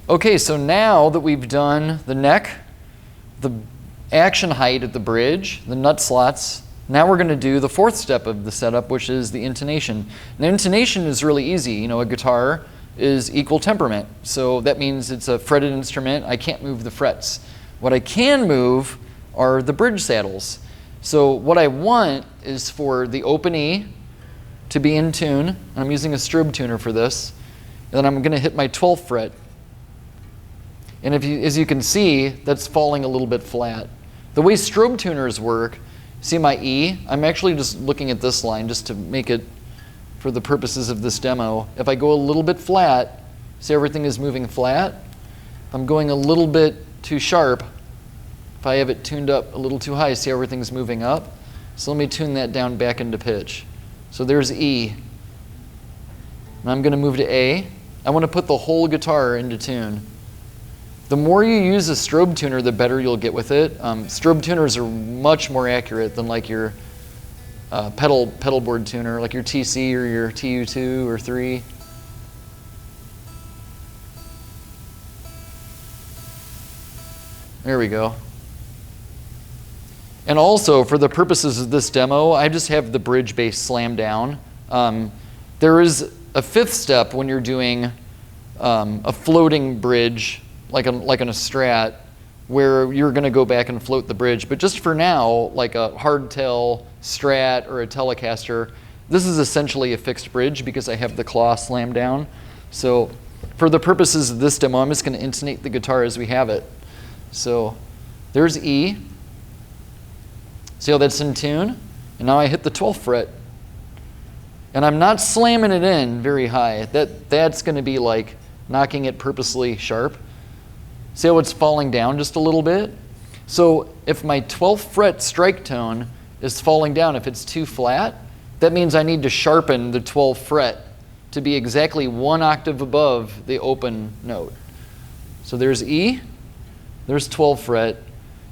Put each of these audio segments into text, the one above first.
Okay, so now that we've done the neck, the action height at the bridge, the nut slots, now we're going to do the fourth step of the setup, which is the intonation. And intonation is really easy. You know, a guitar is equal temperament. So that means it's a fretted instrument. I can't move the frets. What I can move are the bridge saddles. So what I want is for the open E to be in tune. I'm using a strobe tuner for this. And then I'm going to hit my 12th fret. And as you can see, that's falling a little bit flat. The way strobe tuners work, see my E? I'm actually just looking at this line just to make it for the purposes of this demo. If I go a little bit flat, see everything is moving flat. If I'm going a little bit too sharp, if I have it tuned up a little too high, see everything's moving up. So let me tune that down back into pitch. So there's E. And I'm going to move to A. I want to put the whole guitar into tune. The more you use a strobe tuner, the better you'll get with it. Strobe tuners are much more accurate than like your pedal board tuner, like your TC or your TU2 or 3. There we go. And also, for the purposes of this demo, I just have the bridge bass slammed down. There is a fifth step when you're doing a floating bridge, like on a Strat, where you're going to go back and float the bridge. But just for now, like a hardtail Strat or a Telecaster, this is essentially a fixed bridge because I have the claw slammed down. So for the purposes of this demo, I'm just going to intonate the guitar as we have it. So there's E. See how that's in tune? And now I hit the 12th fret. And I'm not slamming it in very high. That's going to be like knocking it purposely sharp. See how it's falling down just a little bit? So if my 12th fret strike tone is falling down, if it's too flat, that means I need to sharpen the 12th fret to be exactly 1 octave above the open note. So there's E, there's 12th fret.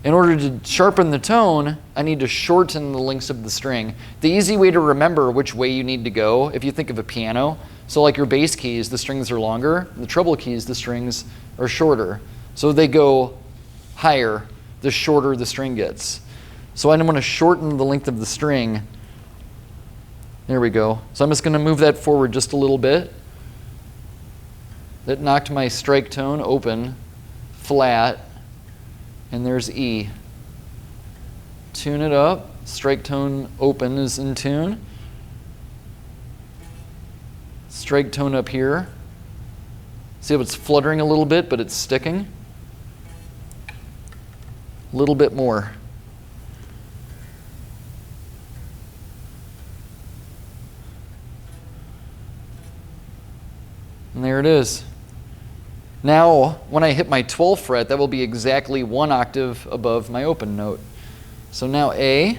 In order to sharpen the tone, I need to shorten the lengths of the string. The easy way to remember which way you need to go, if you think of a piano, so like your bass keys, the strings are longer. The treble keys, the strings are shorter. So they go higher the shorter the string gets. So I'm going to shorten the length of the string. There we go. So I'm just going to move that forward just a little bit. That knocked my strike tone open, flat, and there's E. Tune it up. Strike tone open is in tune. Strike tone up here. See how it's fluttering a little bit, but it's sticking? A little bit more. And there it is. Now, when I hit my 12th fret, that will be exactly 1 octave above my open note. So now A.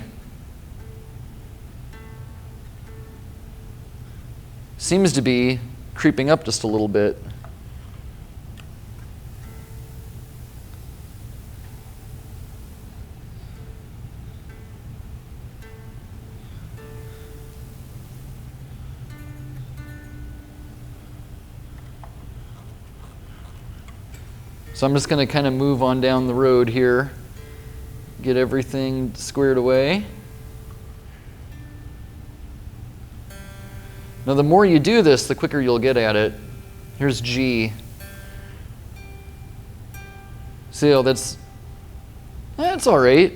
Seems to be creeping up just a little bit. So I'm just going to kind of move on down the road here, get everything squared away. Now the more you do this, the quicker you'll get at it. Here's G. See how that's all right.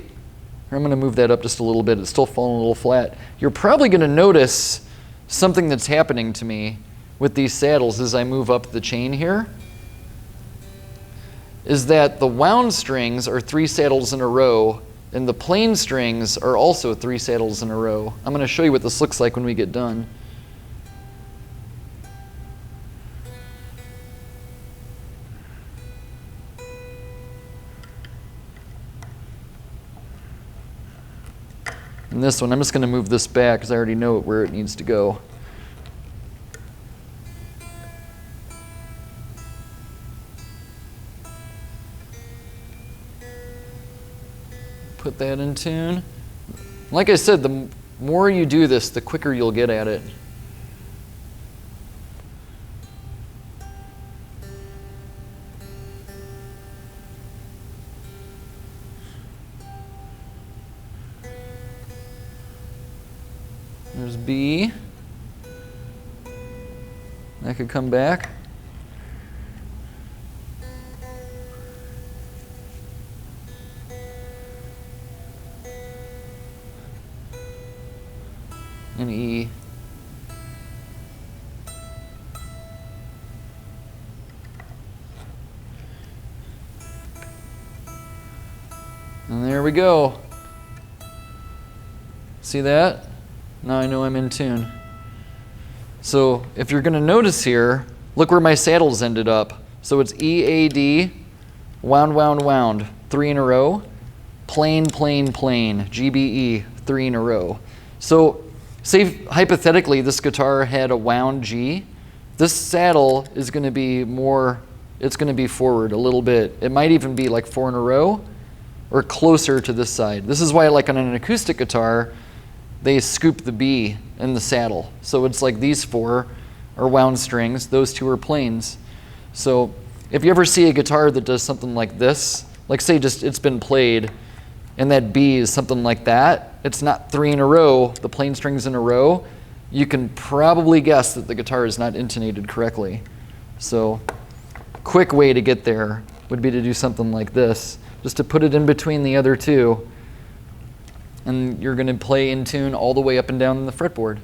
I'm going to move that up just a little bit. It's still falling a little flat. You're probably going to notice something that's happening to me with these saddles as I move up the chain here. Is that the wound strings are 3 saddles in a row, and the plain strings are also 3 saddles in a row. I'm going to show you what this looks like when we get done. And this one, I'm just going to move this back because I already know where it needs to go. Put that in tune. Like I said, the more you do this, the quicker you'll get at it. There's B. That could come back. And E. And there we go. See that? Now I know I'm in tune. So if you're going to notice here, look where my saddles ended up. So it's E, A, D, wound, wound, wound, 3 in a row, plain, plain, plain, G, B, E, 3 in a row. So say hypothetically this guitar had a wound G. This saddle is going to be more, it's going to be forward a little bit. It might even be like 4 in a row or closer to this side. This is why like on an acoustic guitar, they scoop the B in the saddle. So it's like these 4 are wound strings, those 2 are plains. So if you ever see a guitar that does something like this, like say just it's been played and that B is something like that, it's not 3 in a row, the plain strings in a row, you can probably guess that the guitar is not intonated correctly. So quick way to get there would be to do something like this, just to put it in between the other 2, and you're going to play in tune all the way up and down the fretboard.